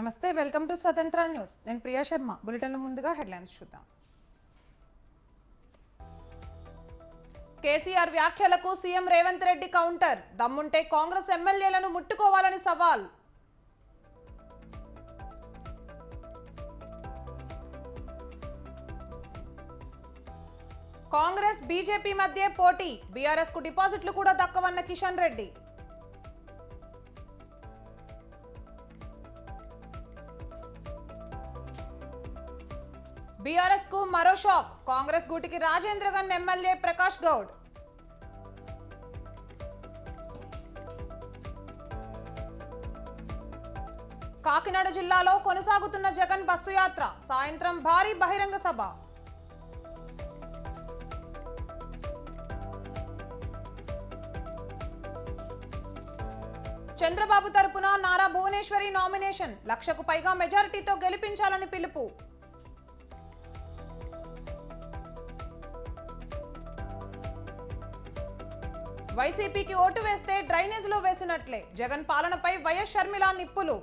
నమస్తే, welcome to స్వతంత్ర news. నేను ప్రియా శర్మ. బులెటిన్ల ముందుగా హెడ్లైన్స్ చూద్దాం. కేసీఆర్ వ్యాఖ్యలకు సీఎం రేవంత్ రెడ్డి కౌంటర్. దమ్ముంటే కాంగ్రెస్ ఎమ్మెల్యేలను ముట్టుకోవాలని సవాల్. కాంగ్రెస్ బీజేపీ మధ్య పోటీ. బీఆర్ఎస్ కు డిపాజిట్లు కూడా దక్కవన్న కిషన్ రెడ్డి. బీఆర్ఎస్ కు మరో షాక్. కాంగ్రెస్ గూటికి రాజేంద్రగన్ ఎమ్మెల్యే ప్రకాష్ గౌడ్. కాకినాడ జిల్లాలో కొనసాగుతున్న జగన్ బస్సు యాత్ర. సాయంత్రం భారీ బహిరంగ సభ. చంద్రబాబు తరపున నారా భువనేశ్వరి నామినేషన్. 1,00,000కు పైగా మెజారిటీతో గెలిపించాలని పిలుపు. వైసీపీకి ఓటు వేస్తే డ్రైనేజ్ లో వేసినట్లే. జగన్ పాలనపై వైఎస్ షర్మిల నిప్పులు.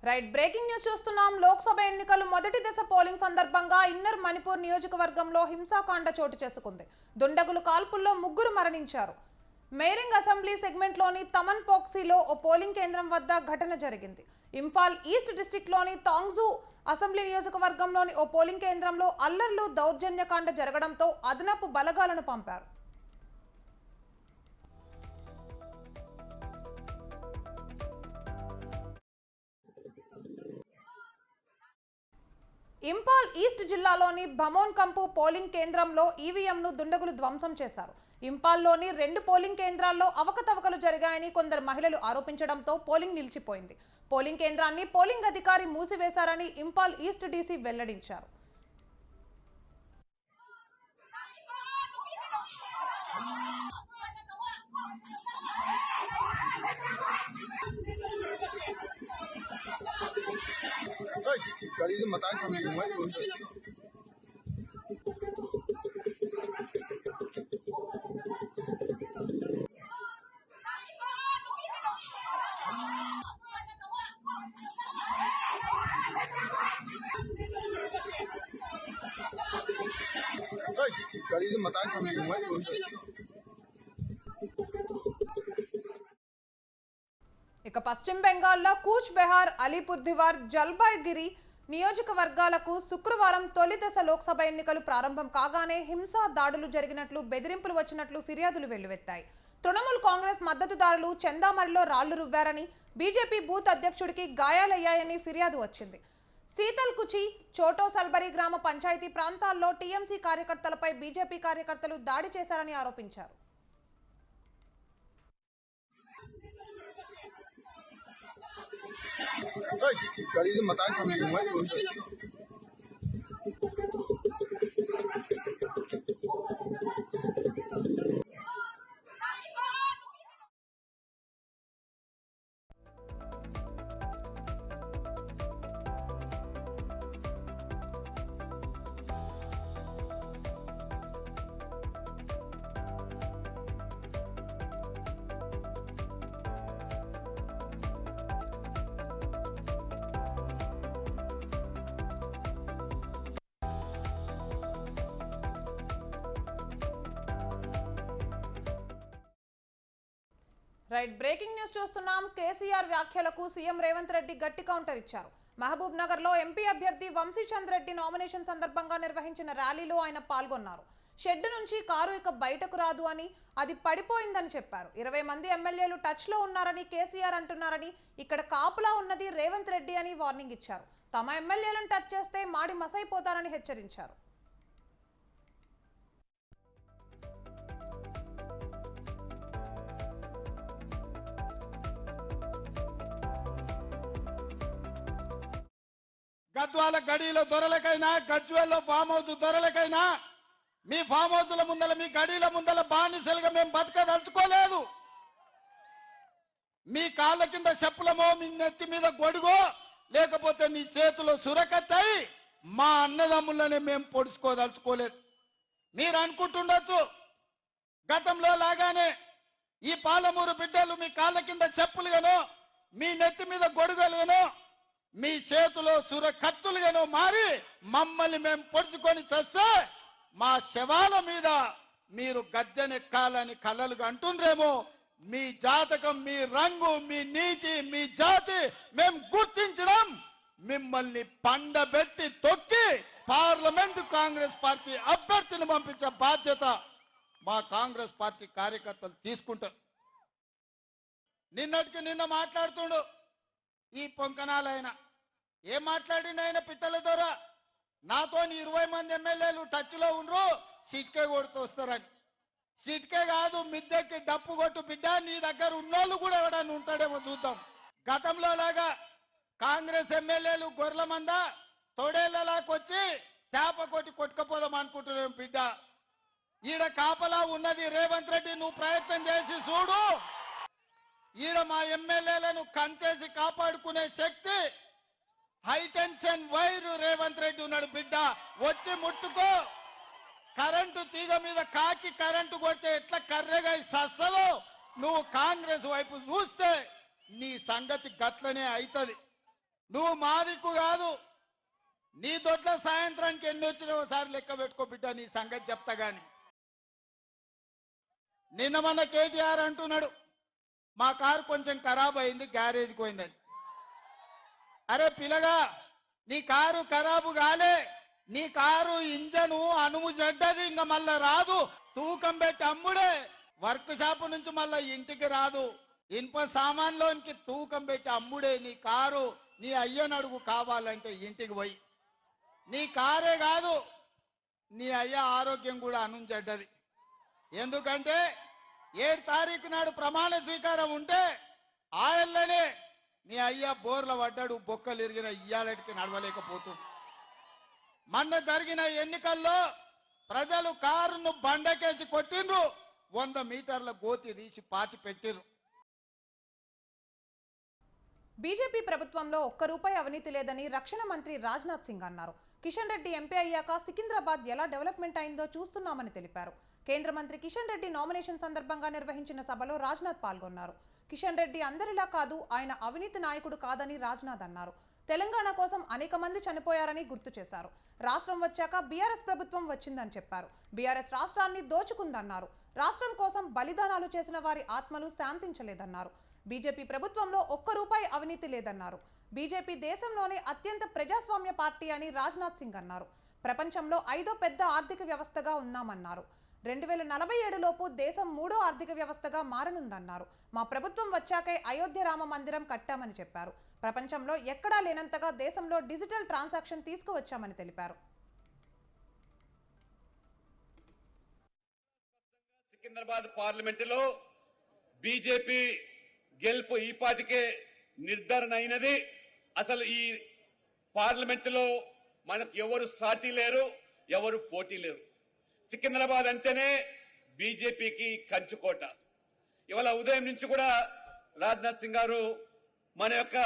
రైట్, బ్రేకింగ్ న్యూస్ చూస్తున్నాం. లోక్సభ ఎన్నికలు మొదటి దశ పోలింగ్ సందర్భంగా ఇన్నర్ మణిపూర్ నియోజకవర్గంలో హింసాకాండ చోటు చేసుకుంది. దుండగులు కాల్పుల్లో 3 మరణించారు. మేరింగ్ అసెంబ్లీ సెగ్మెంట్లోని తమన్ పోక్సీలో ఓ పోలింగ్ కేంద్రం వద్ద ఘటన జరిగింది. ఇంఫాల్ ఈస్ట్ డిస్టిక్లోని తాంగ్జూ అసెంబ్లీ నియోజకవర్గంలోని ఓ పోలింగ్ కేంద్రంలో అల్లర్లు, దౌర్జన్యకాండ జరగడంతో అదనపు బలగాలను పంపారు. ఇంపాల్ ఈస్ట్ జిల్లాలోని భమోన్ కంపు పోలింగ్ కేంద్రంలో ఈవీఎంను దుండగులు ధ్వంసం చేశారు. ఇంపాల్లోని 2 పోలింగ్ కేంద్రాల్లో అవకతవకలు జరిగాయని కొందరు మహిళలు ఆరోపించడంతో పోలింగ్ నిలిచిపోయింది. పోలింగ్ కేంద్రాన్ని పోలింగ్ అధికారి మూసివేశారని ఇంపాల్ ఈస్ట్ డీసీ వెల్లడించారు. ఇక పశ్చిమ బెంగాల్లో కూచ్ బెహార్, అలీపుర్దివార్, జల్పాయ్గిరి నియోజకవర్గాలకు శుక్రవారం తొలి దశ లోక్సభ ఎన్నికలు ప్రారంభం కాగానే హింసా దాడులు జరిగినట్లు, బెదిరింపులు వచ్చినట్లు ఫిర్యాదులు వెల్లువెత్తాయి. తృణమూల్ కాంగ్రెస్ మద్దతుదారులు చందామరిలో రాళ్లు రువ్వారని, బీజేపీ బూత్ అధ్యక్షుడికి గాయాలయ్యాయని ఫిర్యాదు వచ్చింది. సీతల్కుచి, చోటో సల్బరి గ్రామ పంచాయతీ ప్రాంతాల్లో టీఎంసీ కార్యకర్తలపై బీజేపీ కార్యకర్తలు దాడి చేశారని ఆరోపించారు. రైట్, బ్రేకింగ్ న్యూస్ చూస్తున్నాం. కేసీఆర్ వ్యాఖ్యలకు సీఎం రేవంత్ రెడ్డి గట్టి కౌంటర్ ఇచ్చారు. మహబూబ్ నగర్ లో ఎంపీ అభ్యర్థి వంశీచంద్ రెడ్డి నామినేషన్ సందర్భంగా నిర్వహించిన ర్యాలీలో ఆయన పాల్గొన్నారు. షెడ్ నుంచి కారు ఇక బయటకు రాదు అని, అది పడిపోయిందని చెప్పారు. 20 మంది ఎమ్మెల్యేలు టచ్ లో ఉన్నారని కేసీఆర్ అంటున్నారని, ఇక్కడ కాపులా ఉన్నది రేవంత్ రెడ్డి అని వార్నింగ్ ఇచ్చారు. తమ ఎమ్మెల్యేలను టచ్ చేస్తే మాడి మసైపోతారని హెచ్చరించారు. గద్వాల గడిలో దొరలకైనా, గజ్వేల్లో ఫామ్ హౌస్ దొరలకైనా, మీ ఫామ్ హౌస్ల ముందల, మీ గడిల ముందల బానిసలుగా మేము బతకదలుచుకోలేదు. మీ కాళ్ళ కింద చెప్పులమో, మీ నెత్తి మీద గొడుగో, లేకపోతే నీ చేతిలో సురకత్తై మా అన్నదమ్ములనే మేము పొడుచుకోదలుచుకోలేదు. మీరు అనుకుంటుండొచ్చు గతంలో లాగానే ఈ పాలమూరు బిడ్డలు మీ కాళ్ళ కింద చెప్పులుగానో మీ నెత్తి మీద గొడుగలుగానో మీ చేతిలో సుర కత్తులుగానో మారి మమ్మల్ని మేము పొడుచుకొని చేస్తే మా శవాల మీద మీరు గద్దెనెక్కాలని కలలుగా అంటుండ్రేమో. మీ జాతకం, మీ రంగు, మీ నీతి, మీ జాతి మేము గుర్తించడం, మిమ్మల్ని పండబెట్టి తొక్కి పార్లమెంట్ కాంగ్రెస్ పార్టీ అభ్యర్థిని పంపించే బాధ్యత మా కాంగ్రెస్ పార్టీ కార్యకర్తలు తీసుకుంటారు. నిన్నటికి నిన్న మాట్లాడుతుండు ఈ పొంకనాలైన ఏం మాట్లాడిండు ఆయన పిట్టల ద్వారా నాతో 20 మంది ఎమ్మెల్యేలు టచ్లో ఉండ్రు సిట్కే కొడుతూ వస్తారని. సిట్కే కాదు, మిద్దెక్కి డప్పు కొట్టు బిడ్డ, నీ దగ్గర ఉన్నోళ్ళు కూడా ఎవడన్నా ఉంటాడేమో చూద్దాం. గతంలో లాగా కాంగ్రెస్ ఎమ్మెల్యేలు గొర్రెల మంద తోడేళ్లలాకొచ్చి తేప కొట్టి కొట్టుకపోదాం అనుకుంటున్నాం బిడ్డ. ఈడ కాపలా ఉన్నది రేవంత్ రెడ్డి, నువ్వు ప్రయత్నం చేసి చూడు. ఈడ మా ఎమ్మెల్యేలను కంచేసి కాపాడుకునే శక్తి హైటెన్షన్ వైర్ రేవంత్ రెడ్డి ఉన్నాడు బిడ్డ. వచ్చి ముట్టుకో. కరెంటు తీగ మీద కాకి కరెంటు కొడితే ఎట్లా కర్రెగా సస్తదో నువ్వు కాంగ్రెస్ వైపు చూస్తే నీ సంగతి గట్లనే అవుతుంది. నువ్వు మాదిక్కు కాదు, నీ దొడ్ల సాయంత్రానికి ఎన్ని వచ్చినా ఒకసారి లెక్క పెట్టుకో బిడ్డ, నీ సంగతి చెప్తా గాని. నిన్న మన కేటీఆర్ అంటున్నాడు మా కారు కొంచెం ఖరాబ్ అయింది, గ్యారేజ్కి పోయిందని. అరే పిల్లగా, నీ కారు ఖరాబు కాలే, నీ కారు ఇంజను అనుము చెడ్డది, ఇంకా మళ్ళా రాదు. తూకం పెట్టి అమ్ముడే, వర్క్ షాప్ నుంచి మళ్ళా ఇంటికి రాదు. ఇనుప సామాన్లోనికి తూకం పెట్టి అమ్ముడే నీ కారు. నీ అయ్యనడుగు కావాలంటే ఇంటికి పోయి. నీ కారే కాదు, నీ అయ్య ఆరోగ్యం కూడా అనుంచెడ్డది. ఎందుకంటే 7 తారీఖు నాడు ప్రమాణ స్వీకారం ఉంటే ఆయననే నీ అయ్య బోర్ల పడ్డాడు, బొక్కలు ఇరిగిన ఇయ్యాలటికి నడవలేకపోతుంది. మొన్న జరిగిన ఎన్నికల్లో ప్రజలు కారును బండకేసి కొట్టిండ్రు, 100 మీటర్ల గోతి తీసి పాతి పెట్టిర్రు. బీజేపీ ప్రభుత్వంలో ఒక్క రూపాయి అవినీతి లేదని రక్షణ మంత్రి రాజ్నాథ్ సింగ్ అన్నారు. కిషన్ రెడ్డి ఎంపీ అయ్యాక సికింద్రాబాద్ ఎలా డెవలప్మెంట్ అయిందో చూస్తున్నామని తెలిపారు. కేంద్ర మంత్రి కిషన్ రెడ్డి నామినేషన్ సందర్భంగా నిర్వహించిన సభలో రాజ్నాథ్ పాల్గొన్నారు. కిషన్ రెడ్డి అందరిలా కాదు, ఆయన అవినీతి నాయకుడు కాదని రాజ్నాథ్ అన్నారు. తెలంగాణ కోసం అనేక మంది చనిపోయారని గుర్తు చేశారు. రాష్ట్రం వచ్చాక బీఆర్ఎస్ ప్రభుత్వం వచ్చిందని చెప్పారు. బీఆర్ఎస్ రాష్ట్రాన్ని దోచుకుందన్నారు. రాష్ట్రం కోసం బలిదానాలు చేసిన వారి ఆత్మలు శాంతించలేదన్నారు. బీజేపీ ప్రభుత్వంలో ఒక్క రూపాయి అవినీతి లేదన్నారు. బీజేపీ దేశంలోనే అత్యంత ప్రజాస్వామ్య పార్టీ అని రాజ్నాథ్ సింగ్ అన్నారు. ప్రపంచంలో 5వ పెద్ద ఆర్థిక వ్యవస్థగా ఉన్నామన్నారు. 2047 లోపు దేశం 3వ ఆర్థిక వ్యవస్థగా మారనుందన్నారు. మా ప్రభుత్వం వచ్చాకే అయోధ్య రామ మందిరం కట్టామని చెప్పారు. ప్రపంచంలో ఎక్కడా లేనంతగా దేశంలో డిజిటల్ ట్రాన్సాక్షన్ తీసుకువచ్చామని తెలిపారు. సికింద్రాబాద్ పార్లమెంటులో బీజేపీ గెలుపు ఈ పాటికే నిర్ధారణ అయినది. అసలు ఈ పార్లమెంటులో మనకు ఎవరు సాటి లేరు, ఎవరు పోటీ లేరు. సికింద్రాబాద్ అంటేనే బీజేపీకి కంచుకోట. ఇవాళ ఉదయం నుంచి కూడా రాజ్నాథ్ సింగ్ గారు మన యొక్క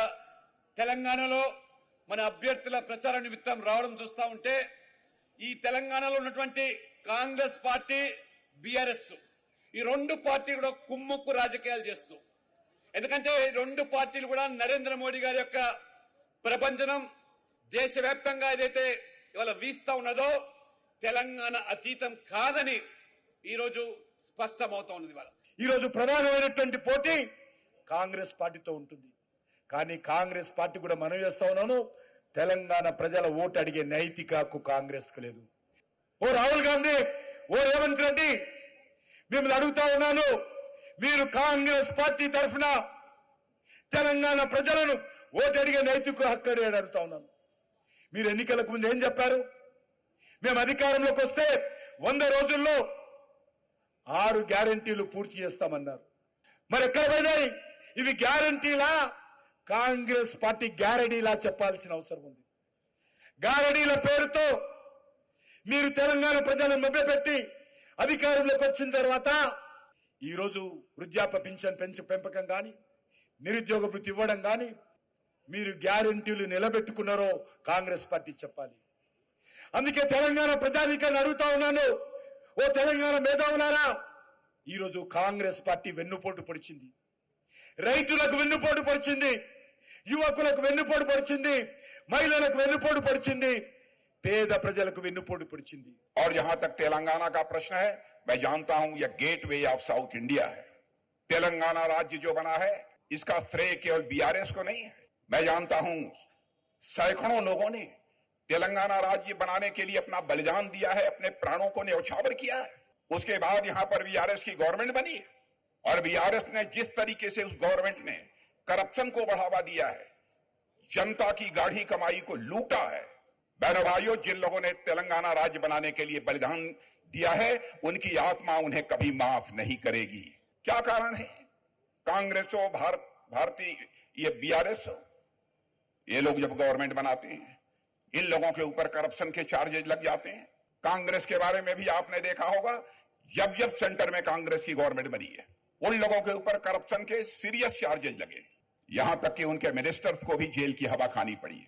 తెలంగాణలో మన అభ్యర్థుల ప్రచార నిమిత్తం రావడం చూస్తా ఉంటే, ఈ తెలంగాణలో ఉన్నటువంటి కాంగ్రెస్ పార్టీ, బీఆర్ఎస్, ఈ 2 పార్టీలు కూడా కుమ్ముక్కు రాజకీయాలు చేస్తూ, ఎందుకంటే 2 పార్టీలు కూడా నరేంద్ర మోడీ గారి యొక్క ప్రపంచనం దేశవ్యాప్తంగా ఏదైతే ఇవాళ వీస్తా ఉన్నదో తెలంగాణ అతీతం కాదని ఈరోజు స్పష్టమవుతా ఉన్నది. ఈరోజు ప్రధానమైనటువంటి పోటీ కాంగ్రెస్ పార్టీతో ఉంటుంది. కానీ కాంగ్రెస్ పార్టీ కూడా మనం చేస్తా ఉన్నాను, తెలంగాణ ప్రజల ఓటు అడిగే నైతిక హక్కు కాంగ్రెస్ కు లేదు. ఓ రాహుల్ గాంధీ, ఓ రేవంత్ రెడ్డి, మిమ్మల్ని అడుగుతా ఉన్నాను, మీరు కాంగ్రెస్ పార్టీ తరఫున తెలంగాణ ప్రజలను ఓటు అడిగే నైతిక హక్కు అడుగుతా ఉన్నాను. మీరు ఎన్నికలకు ముందు ఏం చెప్పారు? మేము అధికారంలోకి వస్తే 100 రోజుల్లో 6 గ్యారంటీలు పూర్తి చేస్తామన్నారు. మరి ఎక్కడ పోయినాయి ఇవి? గ్యారంటీలా, కాంగ్రెస్ పార్టీ గ్యారంటీలా చెప్పాల్సిన అవసరం ఉంది. గ్యారంటీల పేరుతో మీరు తెలంగాణ ప్రజలను మభ్యపెట్టి అధికారంలోకి వచ్చిన తర్వాత ఈరోజు వృద్ధాప్య పింఛన్ పెంపకం కానీ, నిరుద్యోగ భృతి ఇవ్వడం కానీ మీరు గ్యారంటీలు నిలబెట్టుకున్నారో కాంగ్రెస్ పార్టీ చెప్పాలి. అందుకే తెలంగాణ ప్రజానీకాన్ని అడుగుతా ఉన్నాను, ఓ తెలంగాణ మేధావులారా, ఈరోజు కాంగ్రెస్ పార్టీ వెన్నుపోటు పొడిచింది, రైతులకు వెన్నుపోటు పొడిచింది, యువకులకు వెన్నుపోటు పొడిచింది, మహిళలకు వెన్నుపోటు పొడిచింది, పేద ప్రజలకు వెన్నుపోటు పొడిచింది. और जहां तक तेलंगाना का प्रश्न है, मैं जानता हूं यह गेटवे ऑफ साउथ इंडिया है। तेलंगाना राज्य जो बना है इसका श्रेय केवल बीआरएस को नहीं है। मैं जानता हूं सैकड़ों लोगों ने तेलंगाना राज्य बनाने के लिए अपना बलिदान दिया है, अपने प्राणों को न्यौछावर किया है। उसके बाद यहां पर बीआरएस की गवर्नमेंट बनी है और बीआरएस ने जिस तरीके से उस गवर्नमेंट ने करप्शन को बढ़ावा दिया है, जनता की गाढ़ी कमाई को लूटा है। बहनों भाइयों, जिन लोगों ने तेलंगाना राज्य बनाने के लिए बलिदान दिया है उनकी आत्मा उन्हें कभी माफ नहीं करेगी। क्या कारण है? कांग्रेस हो, भारतीय ये बीआरएस हो, ये लोग जब गवर्नमेंट बनाते हैं इन लोगों के ऊपर करप्शन के चार्जेस लग जाते हैं। कांग्रेस के बारे में भी आपने देखा होगा, जब जब सेंटर में कांग्रेस की गवर्नमेंट बनी है उन लोगों के ऊपर करप्शन के सीरियस चार्जेस लगे, यहां तक कि उनके मिनिस्टर्स को भी जेल की हवा खानी पड़ी।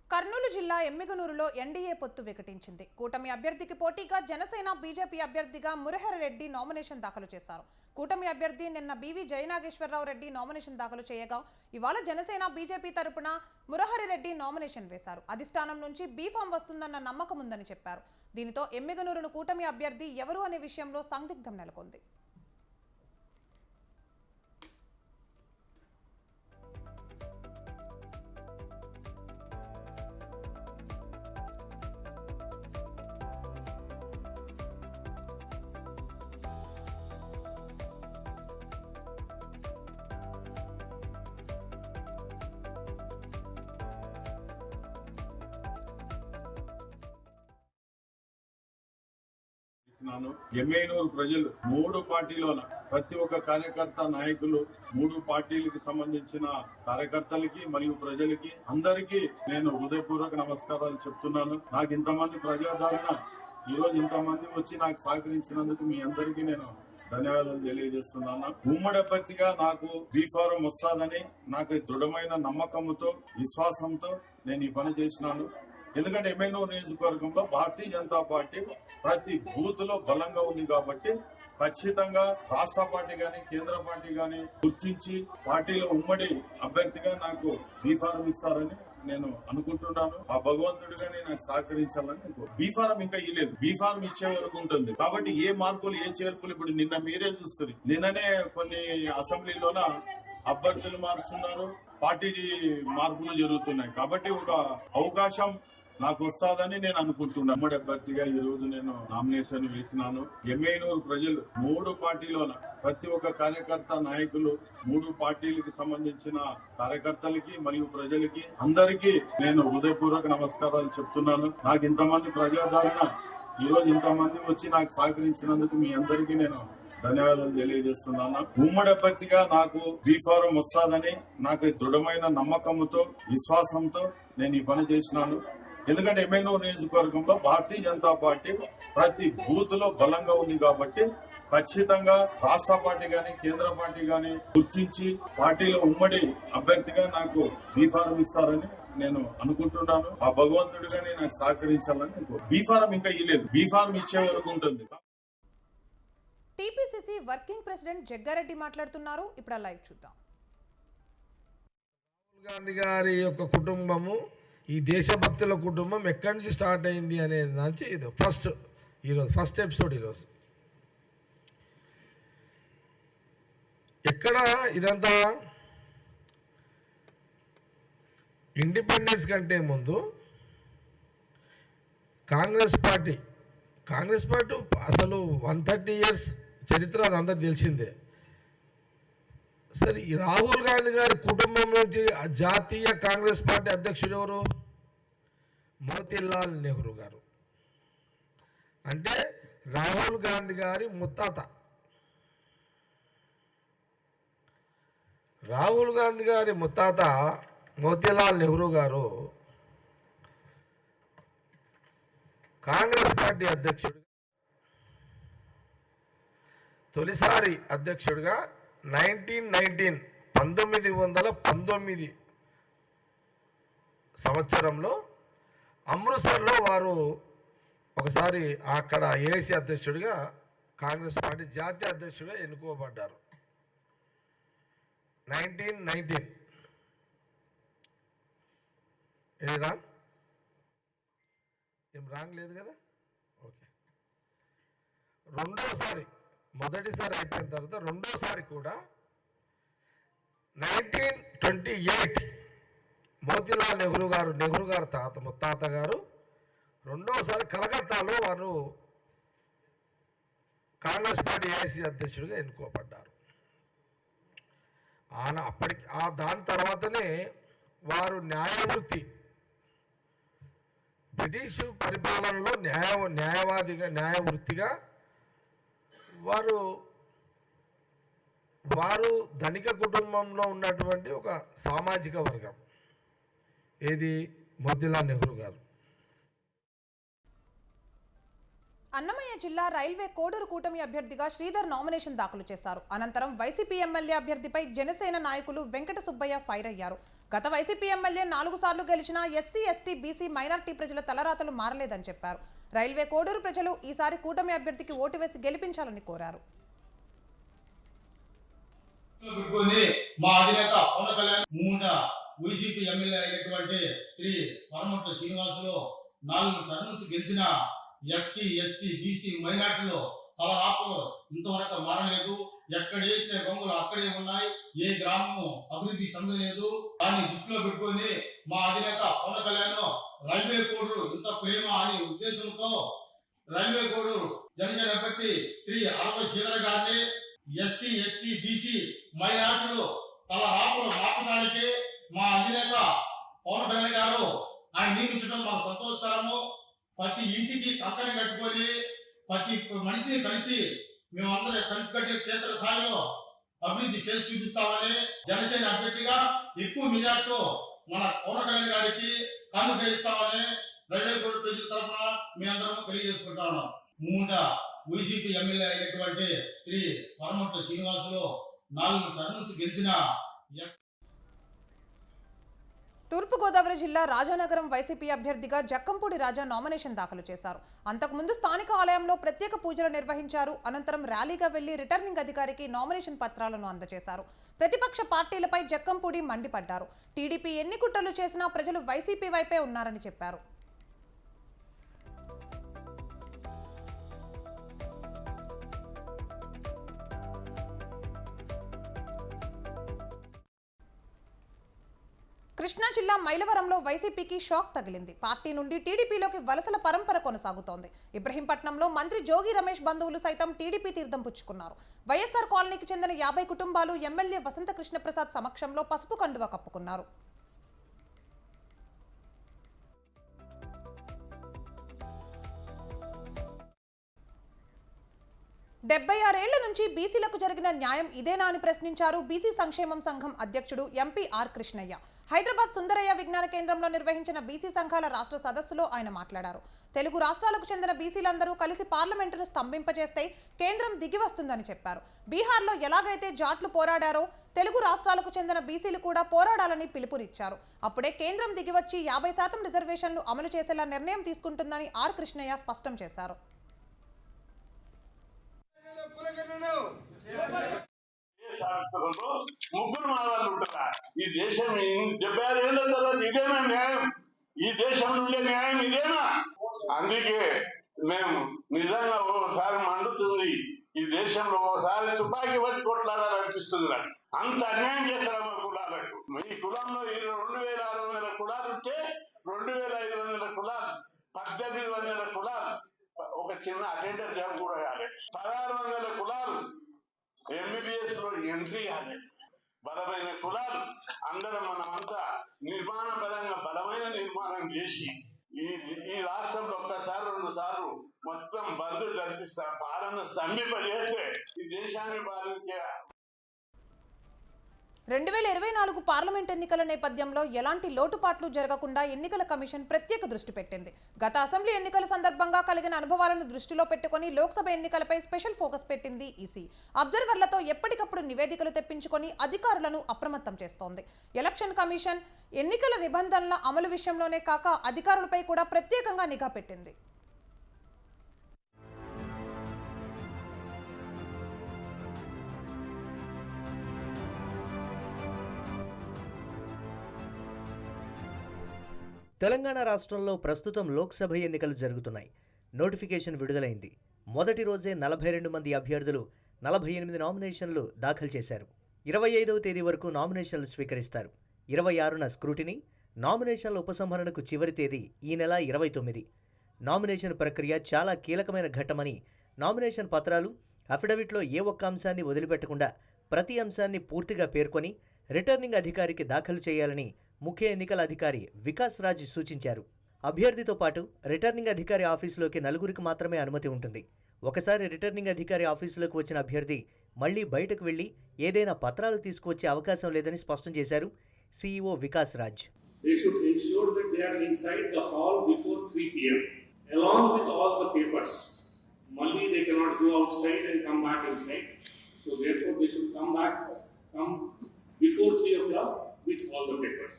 కర్నూలు జిల్లా ఎమ్మిగనూరులో ఎన్డీఏ పొత్తు వికటించింది. కూటమి అభ్యర్థికి పోటీగా జనసేన బీజేపీ అభ్యర్థిగా మురహరి రెడ్డి నామినేషన్ దాఖలు చేశారు. కూటమి అభ్యర్థి నిన్న బీవీ జయనాగేశ్వరరావు రెడ్డి నామినేషన్ దాఖలు చేయగా ఇవాళ జనసేన బీజేపీ తరపున మురహరి రెడ్డి నామినేషన్ వేశారు. అధిష్టానం నుంచి బీఫామ్ వస్తుందన్న నమ్మకం ఉందని చెప్పారు. దీనితో ఎమ్మిగనూరును కూటమి అభ్యర్థి ఎవరు అనే విషయంలో సందిగ్ధం నెలకొంది. ఎమ్మెనూరు ప్రజలు మూడు పార్టీలోన ప్రతి ఒక్క కార్యకర్త, నాయకులు, మూడు పార్టీలకు సంబంధించిన కార్యకర్తలకి మరియు ప్రజలకి అందరికీ నేను హృదయపూర్వక నమస్కారాలు చెప్తున్నాను. నాకు ఇంతమంది ప్రజాదరణ, ఈ రోజు ఇంతమంది వచ్చి నాకు సహకరించినందుకు మీ అందరికీ నేను ధన్యవాదాలు తెలియజేస్తున్నాను. ఉమ్మడి అభ్యర్థిగా నాకు బీఫారం వస్తాదని నాకు దృఢమైన నమ్మకంతో, విశ్వాసంతో నేను ఈ పని చేసినాను. ఎందుకంటే ఎమ్మెనూరు నియోజకవర్గంలో భారతీయ జనతా పార్టీ ప్రతి బూత్ లో బలంగా ఉంది కాబట్టి ఖచ్చితంగా రాష్ట్ర పార్టీ గాని కేంద్ర పార్టీ గాని గుర్తించి పార్టీలో ఉమ్మడి అభ్యర్థిగా నాకు బీఫారం ఇస్తారని నేను అనుకుంటున్నాను. ఆ భగవంతుడిగానే నాకు సహకరించాలని. బీఫారం ఇంకా ఇవ్వలేదు, బీఫారం ఇచ్చే వరకు ఉంటుంది. కాబట్టి ఏ మార్పులు, ఏ చేర్పులు ఇప్పుడు నిన్న మీరే చూస్తారు. నిన్ననే కొన్ని అసెంబ్లీలోన అభ్యర్థులు మార్చున్నారు, పార్టీ మార్పులు జరుగుతున్నాయి. కాబట్టి ఒక అవకాశం నాకు వస్తాదని నేను అనుకుంటున్నాను. ఉమ్మడి అభ్యర్థిగా ఈ రోజు నేను నామినేషన్ వేసినాను. ఎమ్మెనూరు ప్రజలు మూడు పార్టీలోన ప్రతి ఒక్క కార్యకర్త, నాయకులు, మూడు పార్టీలకు సంబంధించిన కార్యకర్తలకి మరియు ప్రజలకి అందరికీ నేను హృదయపూర్వక నమస్కారాలు చెప్తున్నాను. నాకు ఇంతమంది ప్రజాదరణ, ఈ రోజు ఇంతమంది వచ్చి నాకు సహకరించినందుకు మీ అందరికీ నేను ధన్యవాదాలు తెలియజేస్తున్నాను. ఉమ్మడి అభ్యర్థిగా నాకు బీఫారం వస్తాదని నాకు దృఢమైన నమ్మకంతో, విశ్వాసంతో నేను ఈ పని చేసినాను. ఎందుకంటే ఎమ్మెనూరు నియోజకవర్గంలో భారతీయ జనతా పార్టీ ప్రతి బూత్ లో బలంగా ఉంది కాబట్టి ఖచ్చితంగా రాష్ట్ర పార్టీ గాని కేంద్ర పార్టీ గాని గుర్తించి పార్టీలో ఉమ్మడి అభ్యర్థిగా నాకు బీఫారం ఇస్తారని నేను అనుకుంటున్నాను. ఆ భగవంతుడిగానే నాకు సహకరించాలని. బీఫారం ఇంకా ఇవ్వలేదు, బీఫారం ఇచ్చే వరకు ఉంటుంది. టీపీసీసీ వర్కింగ్ ప్రెసిడెంట్ జగ్గారెడ్డి మాట్లాడుతున్నారు. ఇప్పుడు లైవ్ చూద్దాం. రాహుల్ గాంధీ గారి యొక్క కుటుంబము, ఈ దేశభక్తుల కుటుంబం ఎక్కడి నుంచి స్టార్ట్ అయింది అనేది దానికి ఇది ఫస్ట్ ఎపిసోడ్ ఈరోజు. ఎక్కడ ఇదంతా ఇండిపెండెన్స్ కంటే ముందు కాంగ్రెస్ పార్టీ అసలు 130 years చరిత్ర అది అందరికి తెలిసిందే. సరే, ఈ రాహుల్ గాంధీ గారి కుటుంబం నుంచి జాతీయ కాంగ్రెస్ పార్టీ అధ్యక్షుడు ఎవరు? మోతీలాల్ నెహ్రూ గారు. అంటే రాహుల్ గాంధీ గారి ముత్తాత. రాహుల్ గాంధీ గారి ముత్తాత మోతీలాల్ నెహ్రూ గారు కాంగ్రెస్ పార్టీ అధ్యక్షుడు, తొలిసారి అధ్యక్షుడిగా 1919 సంవత్సరంలో అమృత్సర్లో వారు ఒకసారి అక్కడ ఏఐసీ అధ్యక్షుడిగా కాంగ్రెస్ పార్టీ జాతీయ అధ్యక్షుడిగా ఎన్నుకోబడ్డారు. 1919 ఏం రాంగ్ లేదు కదా? ఓకే. రెండోసారి, మొదటిసారి అయిపోయిన తర్వాత రెండోసారి కూడా 1928 మోతీలాల్ నెహ్రూ గారు ముత్తాత గారు రెండోసారి కలకత్తాలో వారు కాంగ్రెస్ పార్టీ ఏఐసీ అధ్యక్షుడిగా ఎన్నుకోబడ్డారు. దాని తర్వాతనే వారు న్యాయవృత్తి, బ్రిటిష్ పరిపాలనలో న్యాయవృత్తిగా వారు ధనిక కుటుంబంలో ఉన్నటువంటి ఒక సామాజిక వర్గం. ఏది? మోతీలాల్ నెహ్రూ గారు. అన్నమయ్య జిల్లా రైల్వే కోడూరు కూటమి అభ్యర్థిగా శ్రీధర్ నామినేషన్ దాఖలు చేశారు. అనంతరం వైసీపీ ఎమ్మెల్యే అభ్యర్థిపై జనసేన నాయకులు వెంకట సుబ్బయ్య ఫైర్ అయ్యారు. గత వైసీపీ ఎమ్మెల్యే 4 సార్లు గెలిచినా ఎస్సీ, ఎస్టీ, బీసీ, మైనార్టీ ప్రజల తలరాతలు మారలేదని చెప్పారు. రైల్వే కోడూరు ప్రజలు ఈసారి కూటమి అభ్యర్థికి ఓటు వేసి గెలిపించాలని కోరారు. మా అధినేత పవన్ కళ్యాణ్ మూట వైసీపీ ఎమ్మెల్యే అయినటువంటి శ్రీ పరమట్ల శ్రీనివాసులు 4 టర్మ్స్ గెలిచిన ఎస్సీ, ఎస్టీ, బీసీ, మైనార్టీలో తలరాతలు ఇంతవరకు మారలేదు. ఎక్కడ వేసిన గొంగులు అక్కడే ఉన్నాయి. ఏ గ్రామము అభివృద్ధి చెందలేదు. దాన్ని దృష్టిలో పెట్టుకొని మా అధినేత పవన్ కళ్యాణ్ రైల్వే కోడూరు ఇంత ప్రేమ అనే ఉద్దేశంతో రైల్వే కోడూరు జనసేన అభ్యర్థి శ్రీ అరవ శ్రీధర్ గారిని ఎస్సీ, ఎస్టీ, బీసీ, మైనార్టీలు తలరాతలు మార్చడానికి మా అధినేత పవన్ కళ్యాణ్ గారు ఆయన నియమించడం మాకు సంతోషకరము. ప్రతి ఇంటికి కంకణ కట్టుకొని ప్రతి మనిషిని కలిసి మేమందరం కలిసికట్టే క్షేత్ర స్థాయిలో అభివృద్ధి చేసి చూపిస్తామని జనసేన అభ్యర్థిగా ఎక్కువ మెజార్టీతో మన పవన్ కళ్యాణ్ గారికి కన్ను చేయిస్తామని రైల్వే కోర్టు ప్రజల తరఫున మీ అందరం తెలియజేసుకుంటాను. మూట వైసీపీ ఎమ్మెల్యే అయినటువంటి శ్రీ పరమట్ల శ్రీనివాసులు 4 టర్మ్స్ గెలిచిన తూర్పుగోదావరి జిల్లా రాజానగరం వైసీపీ అభ్యర్థిగా జక్కంపూడి రాజా నామినేషన్ దాఖలు చేశారు. అంతకుముందు స్థానిక ఆలయంలో ప్రత్యేక పూజలు నిర్వహించారు. అనంతరం ర్యాలీగా వెళ్లి రిటర్నింగ్ అధికారికి నామినేషన్ పత్రాలను అందజేశారు. ప్రతిపక్ష పార్టీలపై జక్కంపూడి మండిపడ్డారు. టీడీపీ ఎన్ని కుట్రలు చేసినా ప్రజలు వైసీపీ వైపే ఉన్నారని చెప్పారు. కృష్ణా జిల్లా మైలవరంలో వైసీపీకి షాక్ తగిలింది. పార్టీ నుండి టీడీపీలోకి వలసల పరంపర కొనసాగుతోంది. ఇబ్రహీంపట్నంలో మంత్రి జోగి రమేష్ బంధువులు సైతం టీడీపీ తీర్థం పుచ్చుకున్నారు. వైఎస్ఆర్ కాలనీకి చెందిన 50 కుటుంబాలు ఎమ్మెల్యే వసంత కృష్ణప్రసాద్ సమక్షంలో పసుపు కండువా కప్పుకున్నారు. 76 ఏళ్ల నుంచి బీసీలకు జరిగిన న్యాయం ఇదేనా అని ప్రశ్నించారు బీసీ సంక్షేమం సంఘం అధ్యక్షుడు ఎంపీ ఆర్ కృష్ణయ్య. హైదరాబాద్ సుందరయ్య విజ్ఞాన కేంద్రంలో నిర్వహించిన బీసీ సంఘాల రాష్ట్ర సదస్సులో ఆయన మాట్లాడారు. తెలుగు రాష్ట్రాలకు చెందిన బీసీలందరూ కలిసి పార్లమెంటును స్తంభింపజేస్తే కేంద్రం దిగి వస్తుందని చెప్పారు. బీహార్లో ఎలాగైతే జాట్లు పోరాడారో తెలుగు రాష్ట్రాలకు చెందిన బీసీలు కూడా పోరాడాలని పిలుపునిచ్చారు. అప్పుడే కేంద్రం దిగివచ్చి 50% రిజర్వేషన్లు అమలు చేసేలా నిర్ణయం తీసుకుంటుందని ఆర్ కృష్ణయ్య స్పష్టం చేశారు. ముగ్గురు మానవాళ్ళు ఉంటారా? ఈ దేశం 76 ఏళ్ల తర్వాత ఇదేనా న్యాయం? ఈ దేశం నుండే న్యాయం ఇదేనా? అందుకే మేము నిజంగా ఒకసారి మండుతుంది. ఈ దేశంలో ఒకసారి తుపాకీ పట్టి కొట్లాడాలనిపిస్తుంది. నాకు అంత అన్యాయం చేస్తారా మా కులాలకు? ఈ కులంలో 2600 కులాలు ఉంటే 2500 కులాలు, 1800 కులాలు, ఒక చిన్న అటెండర్ జాబ్ కూడా కాలేదు. 1600 కులాలు ఎంబీబీఎస్ లో ఎంట్రీ కాలేదు. బలమైన కులాలు అందరం మనమంతా నిర్మాణ పరంగా బలమైన నిర్మాణం చేసి ఈ రాష్ట్రంలో ఒక్కసారి 2 సార్లు మొత్తం బంధు జరిపిస్తా పాలన స్తంభింపజేస్తే ఈ దేశాన్ని పాలించే 2024 పార్లమెంట్ ఎన్నికల నేపథ్యంలో ఎలాంటి లోటుపాట్లు జరగకుండా ఎన్నికల కమిషన్ ప్రత్యేక దృష్టి పెట్టింది. గత అసెంబ్లీ ఎన్నికల సందర్భంగా కలిగిన అనుభవాలను దృష్టిలో పెట్టుకుని లోక్సభ ఎన్నికలపై స్పెషల్ ఫోకస్ పెట్టింది ఈసీ. అబ్జర్వర్లతో ఎప్పటికప్పుడు నివేదికలు తెప్పించుకొని అధికారులను అప్రమత్తం చేస్తోంది. ఎలక్షన్ కమిషన్ ఎన్నికల నిబంధనల అమలు విషయంలోనే కాక అధికారులపై కూడా ప్రత్యేకంగా నిఘా పెట్టింది. తెలంగాణ రాష్ట్రంలో ప్రస్తుతం లోక్సభ ఎన్నికలు జరుగుతున్నాయి. నోటిఫికేషన్ విడుదలైంది. మొదటి రోజే 42 మంది అభ్యర్థులు 48 నామినేషన్లు దాఖలు చేశారు. 25వ తేదీ వరకు నామినేషన్లు స్వీకరిస్తారు. 26న స్క్రూటినీ, నామినేషన్ల ఉపసంహరణకు చివరి తేదీ ఈ నెల 29. నామినేషన్ ప్రక్రియ చాలా కీలకమైన ఘట్టమని, నామినేషన్ పత్రాలు, అఫిడవిట్లో ఏ ఒక్క అంశాన్ని వదిలిపెట్టకుండా ప్రతి అంశాన్ని పూర్తిగా పేర్కొని రిటర్నింగ్ అధికారికి దాఖలు చేయాలని ముఖ్య ఎన్నికల అధికారి వికాస్ రాజ్ సూచించారు. అభ్యర్థితో పాటు రిటర్నింగ్ అధికారి ఆఫీసులోకి 4 మాత్రమే అనుమతి ఉంటుంది. ఒకసారి రిటర్నింగ్ అధికారి ఆఫీసులోకి వచ్చిన అభ్యర్థి మళ్లీ బయటకు వెళ్లి ఏదైనా పత్రాలు తీసుకువచ్చే అవకాశం లేదని స్పష్టం చేశారు CEO Vikas Raj. They should ensure that they are inside the hall before 3 p.m. along with all the papers. Malli they cannot go outside and come back inside. So therefore they should come before 3 o'clock with all the papers.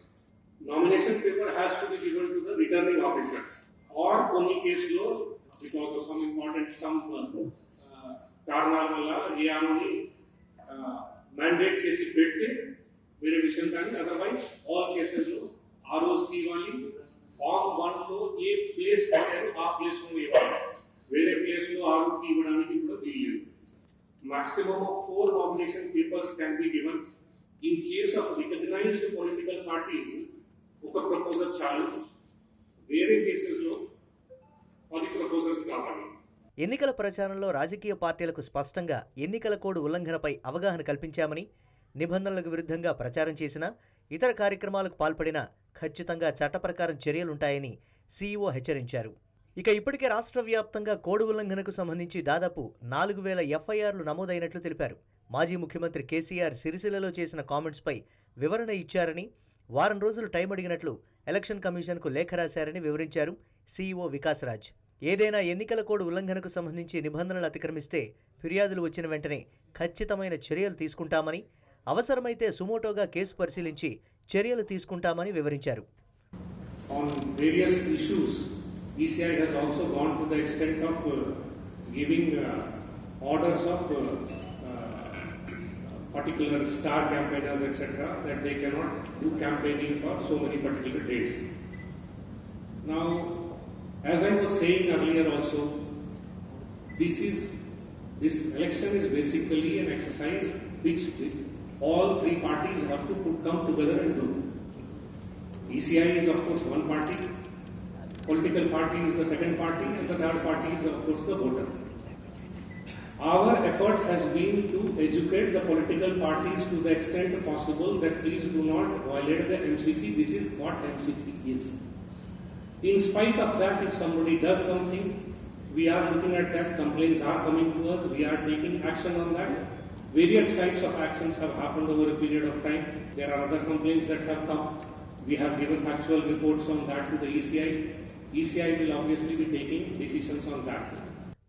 Nomination paper has to be given to the returning officer or only case law because of some important కారణాల వల్ల ఏఆర్ఓని mandate చేసి పెడితే వేరే విషయం, కానీ otherwise all కేసెస్లో ఆ రోజుకి ఇవ్వాలి. ఫామ్ 1లో ఏ ప్లేస్ పెట్టారో ఆ ప్లేస్లో ఇవ్వాలి. వేరే ప్లేస్లో ఆ రోజుకి ఇవ్వడానికి కూడా వీల్లేదు. Maximum of 4 nomination papers can be given. In case of recognized political parties, ఒక ప్రపోజల్ చాలు. వేరే కేసెస్లో 10 ప్రపోజల్స్ కావాలి. ఎన్నికల ప్రచారంలో రాజకీయ పార్టీలకు స్పష్టంగా ఎన్నికల కోడ్ ఉల్లంఘనపై అవగాహన కల్పించామని, నిబంధనలకు విరుద్ధంగా ప్రచారం చేసినా, ఇతర కార్యక్రమాలకు పాల్పడినా ఖచ్చితంగా చట్ట ప్రకారం చర్యలుంటాయని సీఈఓ హెచ్చరించారు. ఇక ఇప్పటికే రాష్ట్ర వ్యాప్తంగా కోడ్ ఉల్లంఘనకు సంబంధించి దాదాపు 4000 ఎఫ్ఐఆర్లు నమోదైనట్లు తెలిపారు. మాజీ ముఖ్యమంత్రి కేసీఆర్ సిరిసిల్లలో చేసిన కామెంట్స్పై వివరణ ఇచ్చారని, వారం రోజులు టైం అడిగినట్లు ఎలక్షన్ కమిషన్కు లేఖ రాశారని వివరించారు సీఈఓ వికాస్ రాజ్. ఏదైనా ఎన్నికల కోడ్ ఉల్లంఘనకు సంబంధించి నిబంధనలు అతిక్రమిస్తే ఫిర్యాదులు వచ్చిన వెంటనే ఖచ్చితమైన చర్యలు తీసుకుంటామని, అవసరమైతే సుమోటోగా కేసు పరిశీలించి చర్యలు తీసుకుంటామని వివరించారు. ECI has also gone to the extent of giving orders of particular star campaigners, etc., that they cannot do campaigning for so many particular days. Now, as I was saying earlier also, this election is basically an exercise which all 3 parties have to come together and do. ECI is of course one party, political party is the second party, and the third party is of course the voter. Our effort has been to educate the political parties to the extent possible that please do not violate the MCC. This is what MCC is. In spite of that, if somebody does something, we are looking at that, complaints are coming to us, we are taking action on that. Various types of actions have happened over a period of time. There are other complaints that have come. We have given factual reports on that to the ECI. ECI will obviously be taking decisions on that.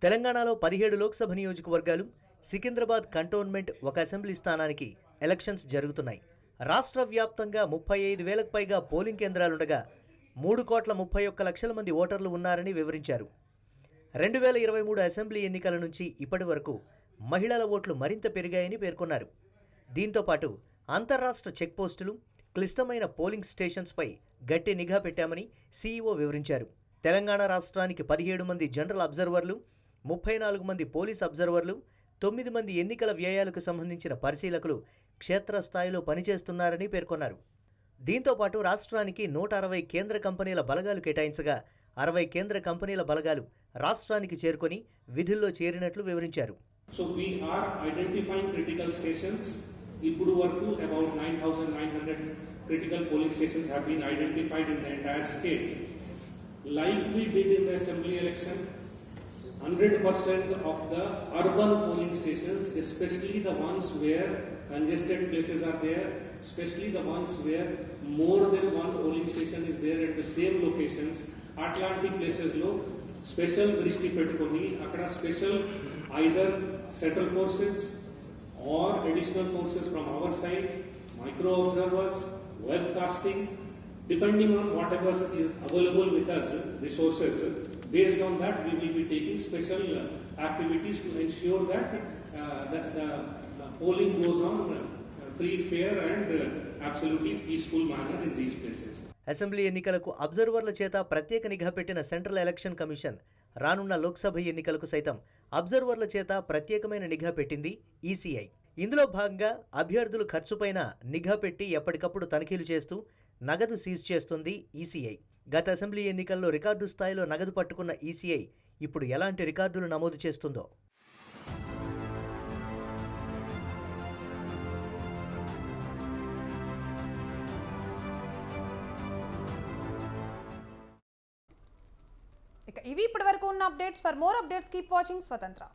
తెలంగాణలో 17 లోక్సభ నియోజకవర్గాలు, Secunderabad cantonment ఒక assembly స్థానానికి elections జరుగుతున్నాయి. రాష్ట్ర వ్యాప్తంగా 35,000కు పైగా polling కేంద్రాలుండగా 3,31,00,000 మంది ఓటర్లు ఉన్నారని వివరించారు. 2023 అసెంబ్లీ ఎన్నికల నుంచి ఇప్పటి వరకు మహిళల ఓట్లు మరింత పెరిగాయని పేర్కొన్నారు. దీంతోపాటు అంతర్రాష్ట్ర చెక్పోస్టులు, క్లిష్టమైన పోలింగ్ స్టేషన్స్పై గట్టి నిఘా పెట్టామని సీఈఓ వివరించారు. తెలంగాణ రాష్ట్రానికి 17 మంది జనరల్ అబ్జర్వర్లు, 34 మంది పోలీస్ అబ్జర్వర్లు, 9 మంది ఎన్నికల వ్యయాలకు సంబంధించిన పరిశీలకులు క్షేత్రస్థాయిలో పనిచేస్తున్నారని పేర్కొన్నారు. దీంతోపాటు రాష్ట్రానికి 160 కేంద్ర కంపెనీల బలగాలు కేటాయించగా 60 కేంద్ర కంపెనీల బలగాలు రాష్ట్రానికి చేరుకొని విధుల్లో చేరినట్లు వివరించారు. So we are identifying critical stations. ఇప్పుడు వరకు about 9,900 critical polling stations have been identified in the entire state. Like we did in the assembly election, 100% of the urban polling stations, especially the ones where congested places are there, especially the ones where more than one polling station is there at the same locations, అట్లాంటి ప్లేసెస్లో special దృష్టి పెట్టుకొని అక్కడ special either central forces or additional forces from our side, micro observers, webcasting, depending on whatever is available with us, resources. Based on that, we will be taking special activities to ensure that the polling goes on free, fair and absolutely peaceful manner in these places. Assembly ఎన్నికలకు అబ్జర్వర్ల చేత ప్రత్యేక నిఘా పెట్టిన central election commission రానున్న లోక్సభ ఎన్నికలకు సైతం అబ్జర్వర్ల చేత ప్రత్యేకమైన నిఘా పెట్టింది ఈసీఐ. ఇందులో భాగంగా అభ్యర్థులు ఖర్చుపైన నిఘా పెట్టి ఎప్పటికప్పుడు తనిఖీలు చేస్తూ నగదు సీజ్ చేస్తుంది ఈసీఐ. గత అసెంబ్లీ ఎన్నికల్లో రికార్డు స్థాయిలో నగదు పట్టుకున్న ఈసీఐ ఇప్పుడు ఎలాంటి రికార్డులు నమోదు చేస్తుందో. ఇక ఇవి ఇప్పటివరకు ఉన్న updates. For more updates keep watching స్వతంత్ర.